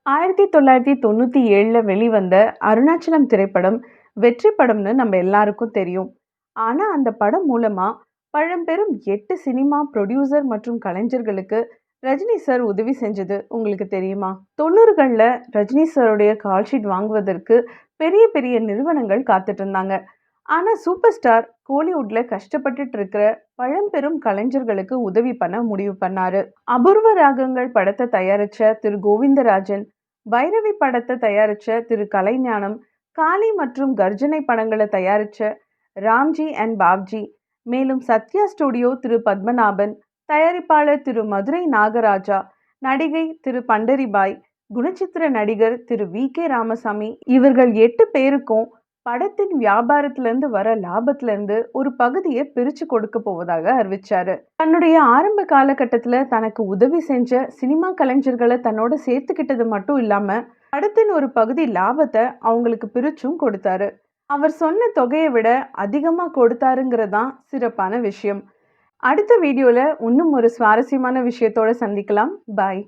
1997ல வெளிவந்த அருணாச்சலம் திரைப்படம் வெற்றி படம்னு நம்ம எல்லாருக்கும் தெரியும். ஆனா அந்த படம் மூலமா பழம்பெரும் 8 சினிமா புரொடியூசர் மற்றும் கலைஞர்களுக்கு ரஜினி சார் உதவி செஞ்சது உங்களுக்கு தெரியுமா? 90கள்ல ரஜினி சாருடைய கால் ஷீட் வாங்குவதற்கு பெரிய பெரிய நிறுவனங்கள் காத்துட்டு இருந்தாங்க. ஆனா சூப்பர் ஸ்டார் கோலிவுட்ல கஷ்டப்பட்டுட்டு இருக்கிற பழம்பெரும் கலைஞர்களுக்கு உதவி பண்ண முடிவு பண்ணாரு. அபூர்வ ராகங்கள் படத்தை தயாரிச்ச திரு கோவிந்தராஜன், பைரவி படத்தை தயாரிச்ச திரு கலைஞானம், காளி மற்றும் கர்ஜனை படங்களை தயாரிச்ச ராம்ஜி அண்ட் பாப்ஜி, மேலும் சத்யா ஸ்டுடியோ திரு பத்மநாபன், தயாரிப்பாளர் திரு மதுரை நாகராஜா, நடிகை திரு பண்டரிபாய், குணச்சித்திர நடிகர் திரு வி.கே. ராமசாமி, இவர்கள் 8 பேருக்கும் படத்தின் வியாபாரத்திலிருந்து வர லாபத்திலிருந்து ஒரு பகுதியை பிரிச்சு கொடுக்க போவதாக அறிவிச்சாரு. தன்னுடைய ஆரம்ப காலகட்டத்துல தனக்கு உதவி செஞ்ச சினிமா கலைஞர்களை தன்னோட சேர்த்துக்கிட்டது மட்டும் இல்லாம படத்தின் ஒரு பகுதி லாபத்தை அவங்களுக்கு பிரிச்சும் கொடுத்தாரு. அவர் சொன்ன தொகையை விட அதிகமா கொடுத்தாருங்கிறதான் சிறப்பான விஷயம். அடுத்த வீடியோல இன்னும் ஒரு சுவாரஸ்யமான விஷயத்தோட சந்திக்கலாம். பாய்.